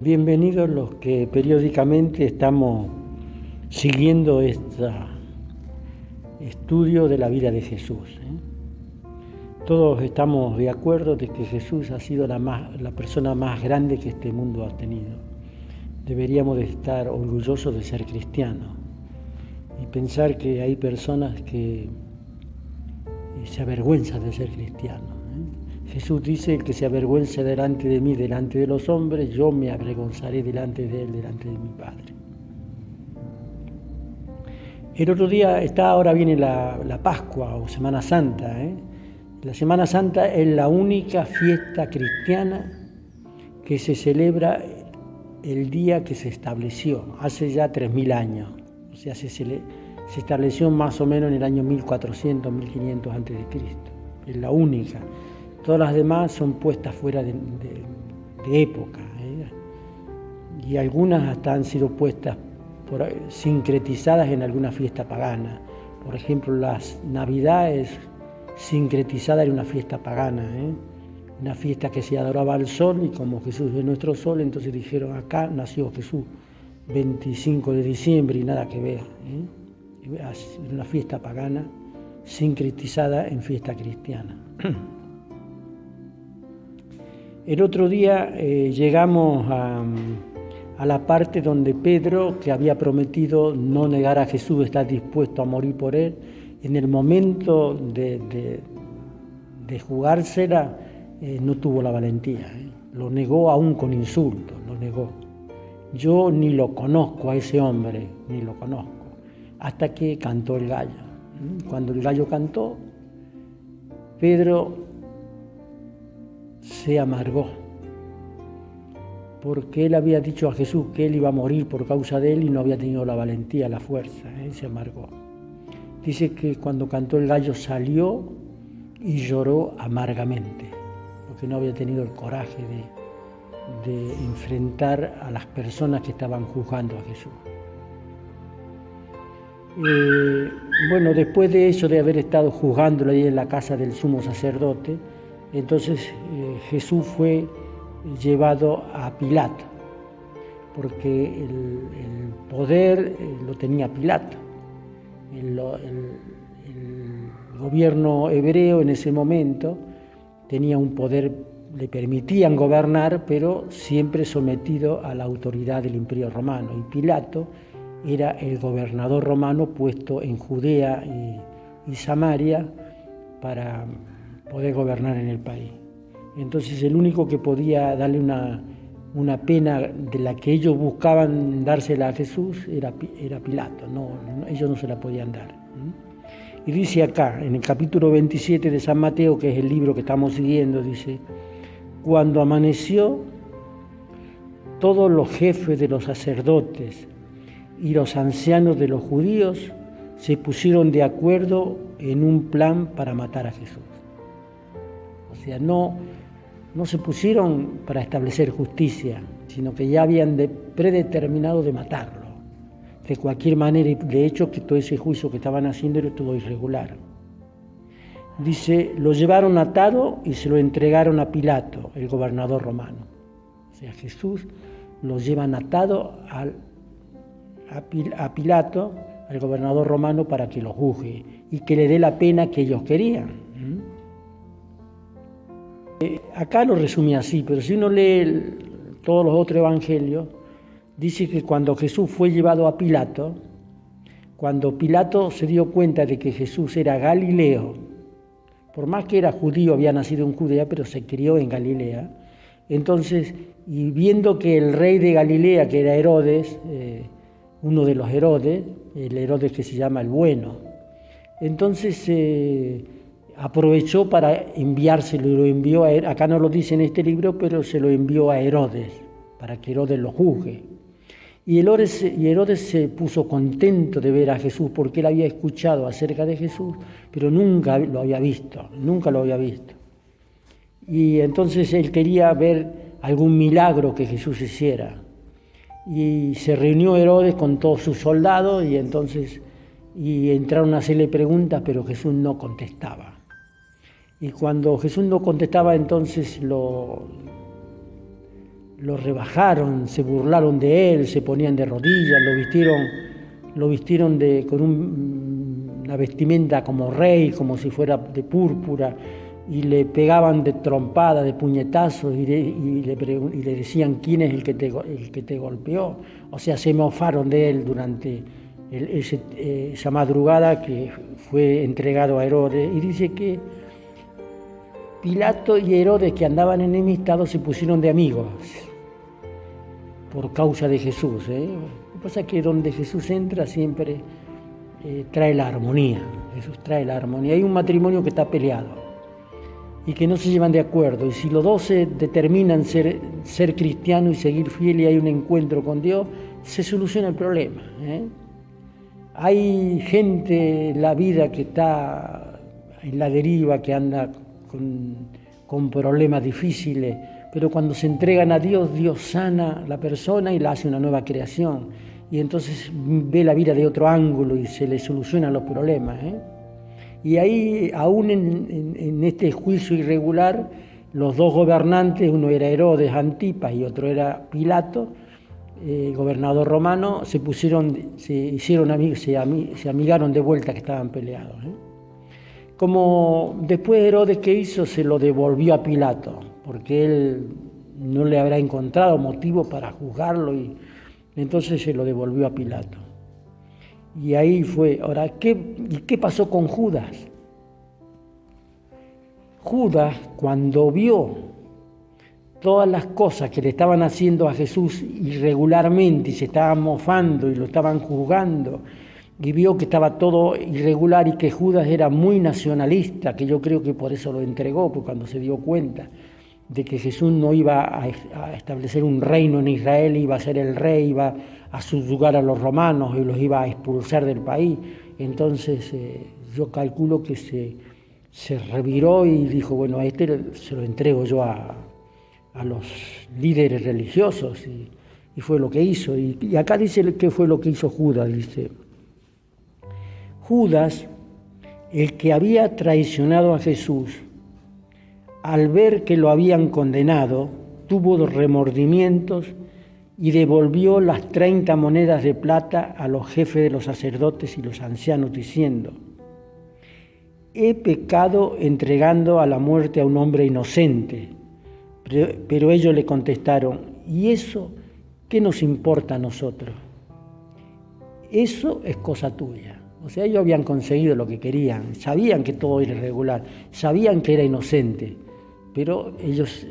Bienvenidos los que periódicamente estamos siguiendo este estudio de la vida de Jesús. Todos estamos de acuerdo de que Jesús ha sido la persona más grande que este mundo ha tenido. Deberíamos de estar orgullosos de ser cristianos y pensar que hay personas que se avergüenzan de ser cristianos. Jesús dice: el que se avergüence delante de mí, delante de los hombres, yo me avergonzaré delante de él, delante de mi Padre. El otro día ahora viene la Pascua o Semana Santa. La Semana Santa es la única fiesta cristiana que se celebra el día que se estableció, hace ya 3.000 años. O sea, se estableció más o menos en el año 1400, 1500 a.C. Es la única. Todas las demás son puestas fuera de época, y algunas hasta han sido puestas, sincretizadas en alguna fiesta pagana. Por ejemplo, las Navidades sincretizadas en una fiesta pagana, una fiesta que se adoraba al sol, y como Jesús es nuestro sol, entonces dijeron: acá nació Jesús, 25 de diciembre, y nada que ver. Una fiesta pagana sincretizada en fiesta cristiana. El otro día llegamos a la parte donde Pedro, que había prometido no negar a Jesús, estar dispuesto a morir por él, en el momento de jugársela, no tuvo la valentía. Lo negó aún con insultos, lo negó. Yo ni lo conozco a ese hombre, ni lo conozco, hasta que cantó el gallo. Cuando el gallo cantó, Pedro se amargó, porque él había dicho a Jesús que él iba a morir por causa de él y no había tenido la valentía, la fuerza. Se amargó. Dice que cuando cantó el gallo salió y lloró amargamente, porque no había tenido el coraje de enfrentar a las personas que estaban juzgando a Jesús. Bueno, después de eso, de haber estado juzgándolo ahí en la casa del sumo sacerdote, entonces Jesús fue llevado a Pilato, porque el poder lo tenía Pilato. El gobierno hebreo en ese momento tenía un poder, le permitían gobernar, pero siempre sometido a la autoridad del Imperio Romano. Y Pilato era el gobernador romano puesto en Judea y Samaria para poder gobernar en el país. Entonces el único que podía darle una pena de la que ellos buscaban dársela a Jesús era Pilato. Ellos no se la podían dar. Y dice acá, en el capítulo 27 de San Mateo, que es el libro que estamos siguiendo, dice: cuando amaneció, todos los jefes de los sacerdotes y los ancianos de los judíos se pusieron de acuerdo en un plan para matar a Jesús. O sea, no se pusieron para establecer justicia, sino que ya habían predeterminado de matarlo. De cualquier manera, y de hecho que todo ese juicio que estaban haciendo era todo irregular. Dice: lo llevaron atado y se lo entregaron a Pilato, el gobernador romano. O sea, Jesús lo llevan atado a Pilato, al gobernador romano, para que lo juzgue y que le dé la pena que ellos querían. Acá lo resumí así, pero si uno lee todos los otros evangelios, dice que cuando Jesús fue llevado a Pilato, cuando Pilato se dio cuenta de que Jesús era galileo, por más que era judío, había nacido en Judea, pero se crió en Galilea, entonces, y viendo que el rey de Galilea, que era Herodes, uno de los Herodes, el Herodes que se llama el Bueno, entonces aprovechó para enviárselo, y lo envió acá no lo dice en este libro, pero se lo envió a Herodes, para que Herodes lo juzgue. Y Herodes se puso contento de ver a Jesús, porque él había escuchado acerca de Jesús, pero nunca lo había visto. Y entonces él quería ver algún milagro que Jesús hiciera. Y se reunió Herodes con todos sus soldados, y entraron a hacerle preguntas, pero Jesús no contestaba. Y cuando Jesús no contestaba, entonces lo rebajaron, se burlaron de él, se ponían de rodillas, lo vistieron con una vestimenta como rey, como si fuera de púrpura, y le pegaban de trompada, de puñetazos, y le decían quién es el que te golpeó. O sea, se mofaron de él durante esa madrugada que fue entregado a Herodes. Y dice que Pilato y Herodes, que andaban enemistados, se pusieron de amigos por causa de Jesús. Lo que pasa es que donde Jesús entra siempre trae la armonía. Jesús trae la armonía. Hay un matrimonio que está peleado y que no se llevan de acuerdo. Y si los dos se determinan ser cristianos y seguir fieles y hay un encuentro con Dios, se soluciona el problema. Hay gente en la vida que está en la deriva, que anda con problemas difíciles, pero cuando se entregan a Dios, Dios sana a la persona y la hace una nueva creación. Y entonces ve la vida de otro ángulo y se le solucionan los problemas. Y ahí, aún en este juicio irregular, los dos gobernantes, uno era Herodes Antipas y otro era Pilato, gobernador romano, se hicieron amigos, se amigaron de vuelta, que estaban peleados. Como después Herodes, ¿qué hizo? Se lo devolvió a Pilato, porque él no le habrá encontrado motivo para juzgarlo, y entonces se lo devolvió a Pilato. Y ahí fue. Ahora, ¿qué pasó con Judas? Judas, cuando vio todas las cosas que le estaban haciendo a Jesús irregularmente, y se estaban mofando y lo estaban juzgando, y vio que estaba todo irregular y que Judas era muy nacionalista, que yo creo que por eso lo entregó, porque cuando se dio cuenta de que Jesús no iba a establecer un reino en Israel, iba a ser el rey, iba a subyugar a los romanos y los iba a expulsar del país. Entonces yo calculo que se reviró y dijo, bueno, a este se lo entrego yo a los líderes religiosos, y fue lo que hizo. Y acá dice qué fue lo que hizo Judas. Dice, Judas, el que había traicionado a Jesús, al ver que lo habían condenado, tuvo remordimientos y devolvió las 30 monedas de plata a los jefes de los sacerdotes y los ancianos, diciendo, he pecado entregando a la muerte a un hombre inocente. Pero ellos le contestaron, ¿y eso qué nos importa a nosotros? Eso es cosa tuya. O sea, ellos habían conseguido lo que querían, sabían que todo era irregular, sabían que era inocente, pero ellos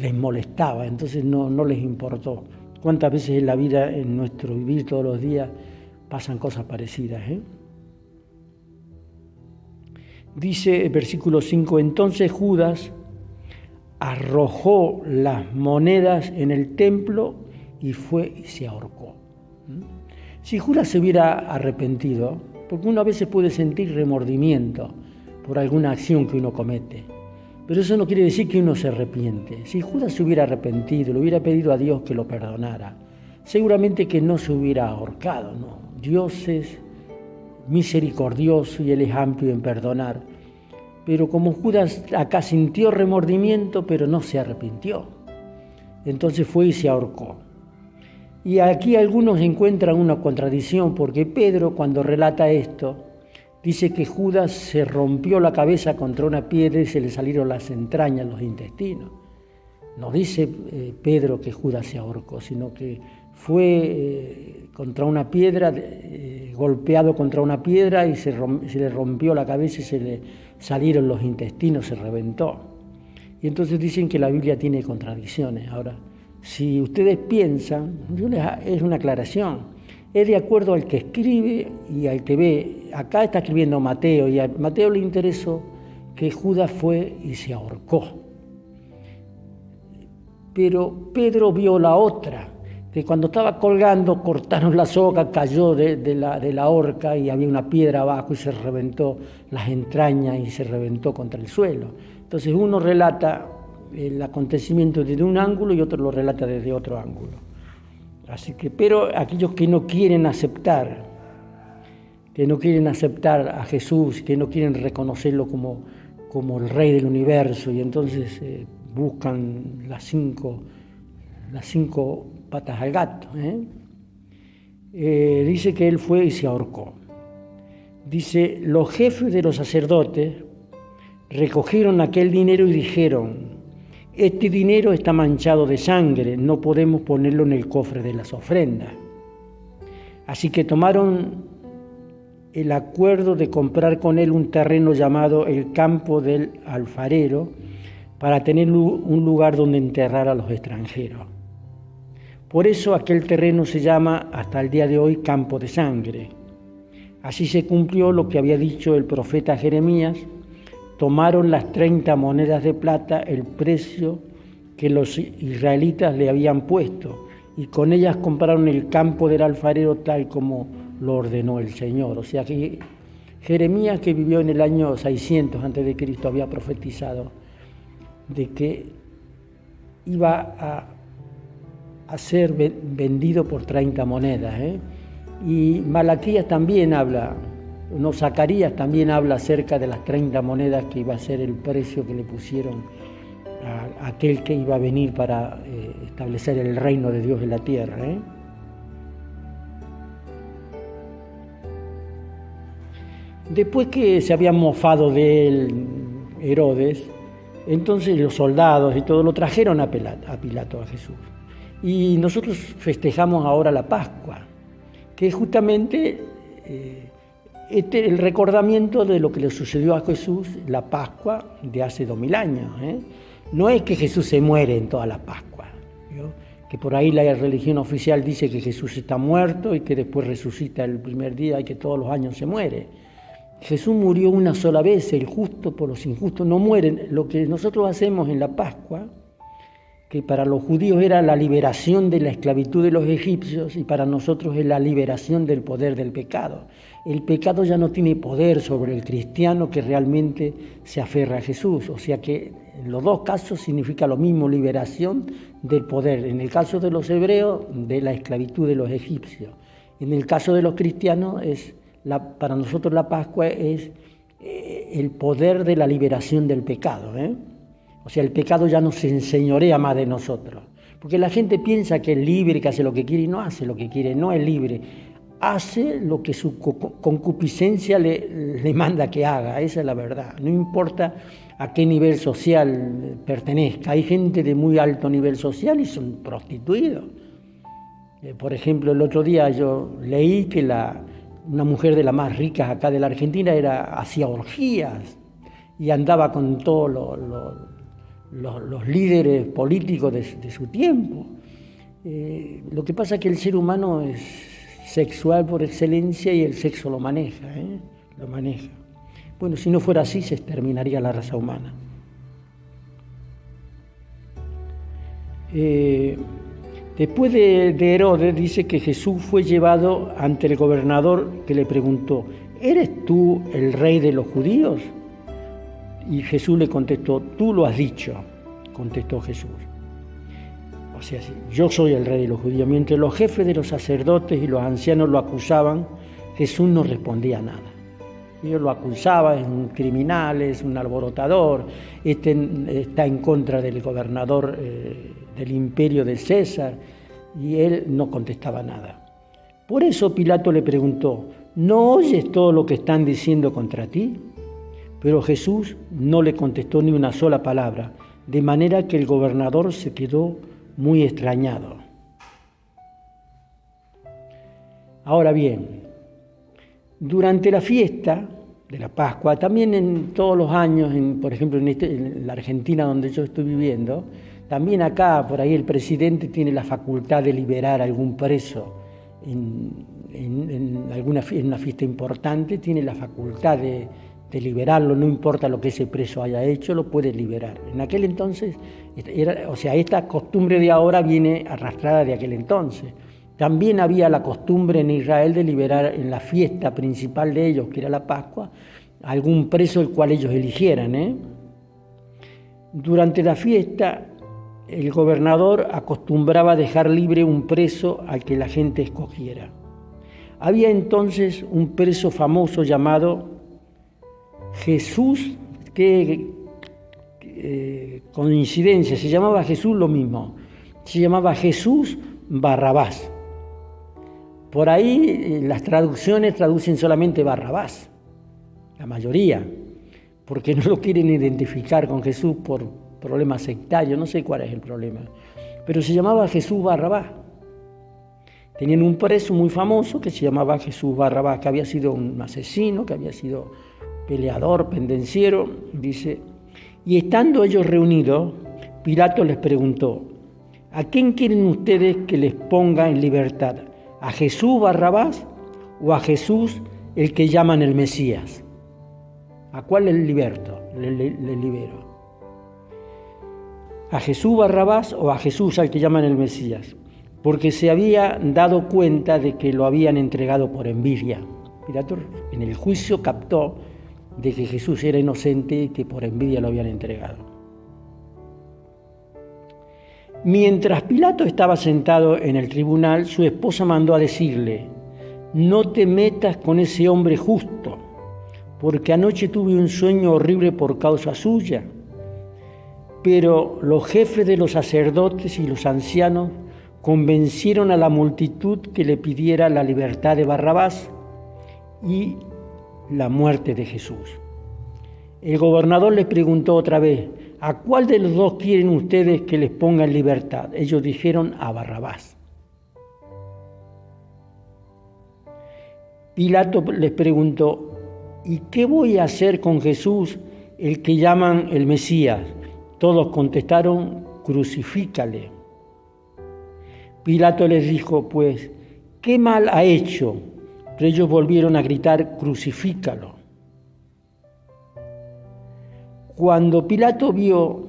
les molestaba, entonces no les importó. ¿Cuántas veces en la vida, en nuestro vivir todos los días, pasan cosas parecidas? Dice el versículo 5, entonces Judas arrojó las monedas en el templo y fue y se ahorcó. Si Judas se hubiera arrepentido, porque uno a veces puede sentir remordimiento por alguna acción que uno comete, pero eso no quiere decir que uno se arrepiente. Si Judas se hubiera arrepentido, le hubiera pedido a Dios que lo perdonara, seguramente que no se hubiera ahorcado, ¿no? Dios es misericordioso y Él es amplio en perdonar. Pero como Judas acá sintió remordimiento, pero no se arrepintió, entonces fue y se ahorcó. Y aquí algunos encuentran una contradicción, porque Pedro, cuando relata esto, dice que Judas se rompió la cabeza contra una piedra y se le salieron las entrañas, los intestinos. No dice Pedro que Judas se ahorcó, sino que fue contra una piedra, golpeado contra una piedra, y se le rompió la cabeza y se le salieron los intestinos, se reventó. Y entonces dicen que la Biblia tiene contradicciones. Ahora, si ustedes piensan, es una aclaración, es de acuerdo al que escribe y al que ve. Acá está escribiendo Mateo, y a Mateo le interesó que Judas fue y se ahorcó. Pero Pedro vio la otra, que cuando estaba colgando cortaron la soga, cayó de la horca y había una piedra abajo y se reventó las entrañas y se reventó contra el suelo. Entonces uno relata el acontecimiento desde un ángulo y otro lo relata desde otro ángulo. Así que, pero aquellos que no quieren aceptar a Jesús, que no quieren reconocerlo como el Rey del universo, y entonces buscan las cinco patas al gato. Dice que él fue y se ahorcó. Dice, los jefes de los sacerdotes recogieron aquel dinero y dijeron, este dinero está manchado de sangre, no podemos ponerlo en el cofre de las ofrendas. Así que tomaron el acuerdo de comprar con él un terreno llamado el campo del alfarero para tener un lugar donde enterrar a los extranjeros. Por eso aquel terreno se llama hasta el día de hoy Campo de Sangre. Así se cumplió lo que había dicho el profeta Jeremías. Tomaron las 30 monedas de plata, el precio que los israelitas le habían puesto, y con ellas compraron el campo del alfarero tal como lo ordenó el Señor. O sea que Jeremías, que vivió en el año 600 a.C., había profetizado de que iba a ser vendido por 30 monedas. Y Malaquías también habla, Zacarías también habla acerca de las 30 monedas que iba a ser el precio que le pusieron a aquel que iba a venir para establecer el reino de Dios en la tierra. Después que se habían mofado de él Herodes, entonces los soldados y todo lo trajeron a Pilato, a Jesús. Y nosotros festejamos ahora la Pascua, que es justamente el recordamiento de lo que le sucedió a Jesús la Pascua de hace 2000 años. No es que Jesús se muere en toda la Pascua, ¿no? Que por ahí la religión oficial dice que Jesús está muerto y que después resucita el primer día y que todos los años se muere. Jesús murió una sola vez, el justo por los injustos no mueren. Lo que nosotros hacemos en la Pascua, que para los judíos era la liberación de la esclavitud de los egipcios y para nosotros es la liberación del poder del pecado. El pecado ya no tiene poder sobre el cristiano que realmente se aferra a Jesús. O sea que en los dos casos significa lo mismo, liberación del poder. En el caso de los hebreos, de la esclavitud de los egipcios. En el caso de los cristianos, para nosotros la Pascua es el poder de la liberación del pecado. O sea, el pecado ya no se enseñorea más de nosotros. Porque la gente piensa que es libre, que hace lo que quiere y no hace lo que quiere, no es libre. Hace lo que su concupiscencia le manda que haga, esa es la verdad. No importa a qué nivel social pertenezca. Hay gente de muy alto nivel social y son prostituidos. Por ejemplo, el otro día yo leí que una mujer de las más ricas acá de la Argentina hacía orgías y andaba con todos los líderes políticos de su tiempo. Lo que pasa es que el ser humano es sexual por excelencia y el sexo lo maneja. Bueno, si no fuera así, se exterminaría la raza humana. Después de Herodes, dice que Jesús fue llevado ante el gobernador que le preguntó, ¿eres tú el rey de los judíos? Y Jesús le contestó, tú lo has dicho, contestó Jesús. O sea, yo soy el rey de los judíos. Mientras los jefes de los sacerdotes y los ancianos lo acusaban, Jesús no respondía nada. Ellos lo acusaban, es un criminal, es un alborotador, está en contra del gobernador del imperio de César, y él no contestaba nada. Por eso Pilato le preguntó, ¿no oyes todo lo que están diciendo contra ti? Pero Jesús no le contestó ni una sola palabra, de manera que el gobernador se quedó muy extrañado. Ahora bien, durante la fiesta de la Pascua, también en todos los años, por ejemplo en la Argentina donde yo estoy viviendo, también acá por ahí el presidente tiene la facultad de liberar a algún preso en una fiesta importante, tiene la facultad de liberarlo, no importa lo que ese preso haya hecho, lo puede liberar. En aquel entonces, esta costumbre de ahora viene arrastrada de aquel entonces. También había la costumbre en Israel de liberar en la fiesta principal de ellos, que era la Pascua, a algún preso el cual ellos eligieran. Durante la fiesta, el gobernador acostumbraba a dejar libre un preso al que la gente escogiera. Había entonces un preso famoso llamado Jesús, que coincidencia, se llamaba Jesús lo mismo, se llamaba Jesús Barrabás. Por ahí las traducciones traducen solamente Barrabás, la mayoría, porque no lo quieren identificar con Jesús por problemas sectarios, no sé cuál es el problema, pero se llamaba Jesús Barrabás. Tenían un preso muy famoso que se llamaba Jesús Barrabás, que había sido un asesino, que había sido peleador, pendenciero, dice. Y estando ellos reunidos, Pilato les preguntó: ¿a quién quieren ustedes que les ponga en libertad? ¿A Jesús Barrabás o a Jesús el que llaman el Mesías? ¿A cuál les libero? ¿A Jesús Barrabás o a Jesús al que llaman el Mesías? Porque se había dado cuenta de que lo habían entregado por envidia. Pilato en el juicio captó de que Jesús era inocente y que por envidia lo habían entregado. Mientras Pilato estaba sentado en el tribunal, su esposa mandó a decirle: no te metas con ese hombre justo, porque anoche tuve un sueño horrible por causa suya. Pero los jefes de los sacerdotes y los ancianos convencieron a la multitud que le pidiera la libertad de Barrabás y la muerte de Jesús. El gobernador les preguntó otra vez: ¿a cuál de los dos quieren ustedes que les ponga en libertad? Ellos dijeron: a Barrabás. Pilato les preguntó: ¿y qué voy a hacer con Jesús, el que llaman el Mesías? Todos contestaron: crucifícale. Pilato les dijo: pues, ¿qué mal ha hecho? Pero ellos volvieron a gritar: crucifícalo. Cuando Pilato vio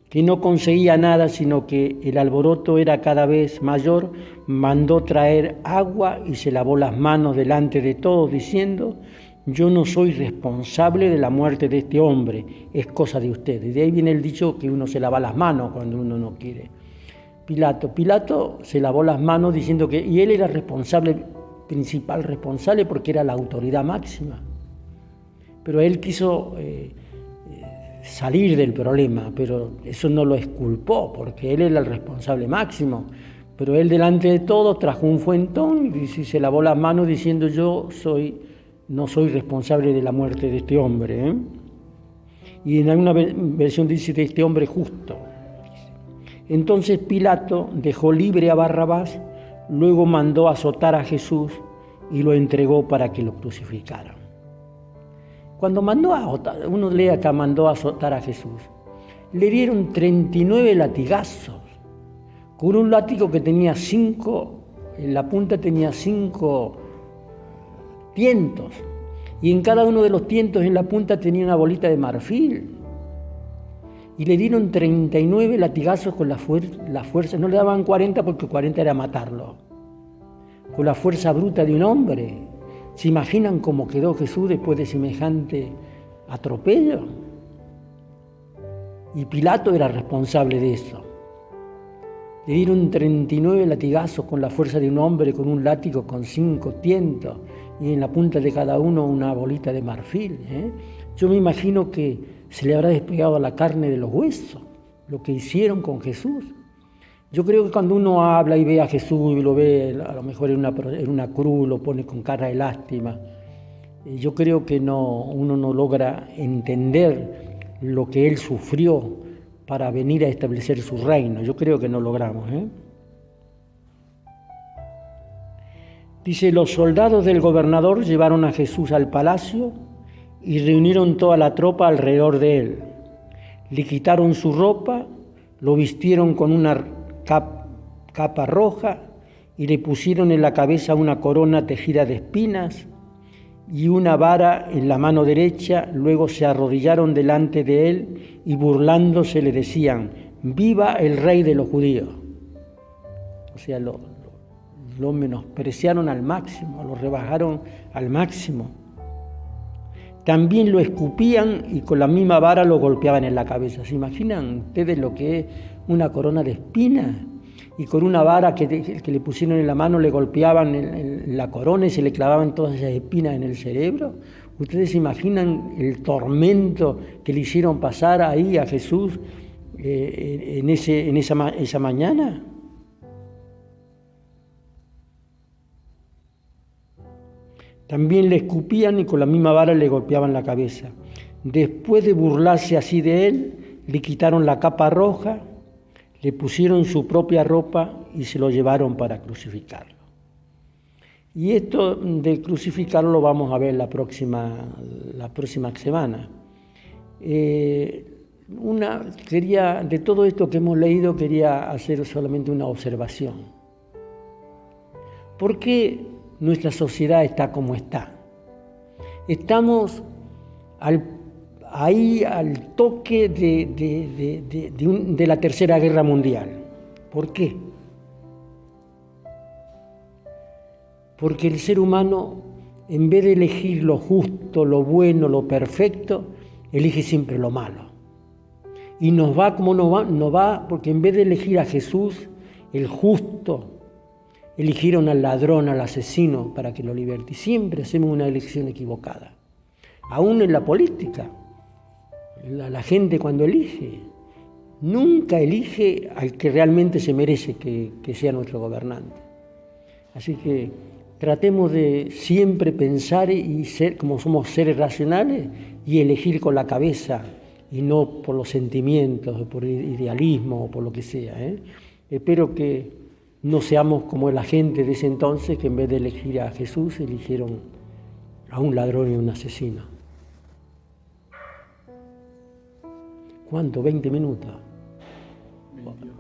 que no conseguía nada, sino que el alboroto era cada vez mayor, mandó traer agua y se lavó las manos delante de todos, diciendo: yo no soy responsable de la muerte de este hombre, es cosa de ustedes. De ahí viene el dicho que uno se lava las manos cuando uno no quiere. Pilato se lavó las manos diciendo que, y él era principal responsable porque era la autoridad máxima. Pero él quiso salir del problema, pero eso no lo exculpó porque él era el responsable máximo. Pero él delante de todos trajo un fuentón y se lavó las manos diciendo: yo no soy responsable de la muerte de este hombre. Y en alguna versión dice: de este hombre justo. Entonces Pilato dejó libre a Barrabás, luego mandó azotar a Jesús y lo entregó para que lo crucificaran. Cuando uno lee acá, mandó azotar a Jesús, le dieron 39 latigazos, con un látigo que tenía 5, en la punta tenía 5 tientos, y en cada uno de los tientos en la punta tenía una bolita de marfil. Y le dieron 39 latigazos con la fuerza, no le daban 40 porque 40 era matarlo, con la fuerza bruta de un hombre. ¿Se imaginan cómo quedó Jesús después de semejante atropello? Y Pilato era responsable de eso. Le dieron 39 latigazos con la fuerza de un hombre, con un látigo con 5 tientos, y en la punta de cada uno una bolita de marfil. Yo me imagino que se le habrá despegado la carne de los huesos, lo que hicieron con Jesús. Yo creo que cuando uno habla y ve a Jesús y lo ve a lo mejor en una cruz, lo pone con cara de lástima, yo creo que uno no logra entender lo que Él sufrió para venir a establecer su reino. Yo creo que no logramos. Dice: los soldados del gobernador llevaron a Jesús al palacio y reunieron toda la tropa alrededor de él. Le quitaron su ropa, lo vistieron con una capa roja y le pusieron en la cabeza una corona tejida de espinas y una vara en la mano derecha. Luego se arrodillaron delante de él y burlándose le decían: ¡viva el rey de los judíos! O sea, lo menospreciaron al máximo, lo rebajaron al máximo. También lo escupían y con la misma vara lo golpeaban en la cabeza. ¿Se imaginan ustedes lo que es una corona de espinas? Y con una vara que le pusieron en la mano le golpeaban en la corona y se le clavaban todas esas espinas en el cerebro. ¿Ustedes se imaginan el tormento que le hicieron pasar ahí a Jesús esa mañana? También le escupían y con la misma vara le golpeaban la cabeza. Después de burlarse así de él, le quitaron la capa roja, le pusieron su propia ropa y se lo llevaron para crucificarlo. Y esto de crucificarlo lo vamos a ver la próxima semana. De todo esto que hemos leído, quería hacer solamente una observación. ¿Por qué nuestra sociedad está como está? Estamos ahí al toque de la Tercera Guerra Mundial. ¿Por qué? Porque el ser humano, en vez de elegir lo justo, lo bueno, lo perfecto, elige siempre lo malo. Y nos va como nos va, porque en vez de elegir a Jesús, el justo, eligieron al ladrón, al asesino, para que lo liberte. Y siempre hacemos una elección equivocada. Aún en la política, la gente cuando elige, nunca elige al que realmente se merece que sea nuestro gobernante. Así que tratemos de siempre pensar y ser como somos seres racionales y elegir con la cabeza y no por los sentimientos, o por idealismo o por lo que sea. Espero que no seamos como la gente de ese entonces que en vez de elegir a Jesús eligieron a un ladrón y un asesino. ¿Cuánto? 20 minutos. 21.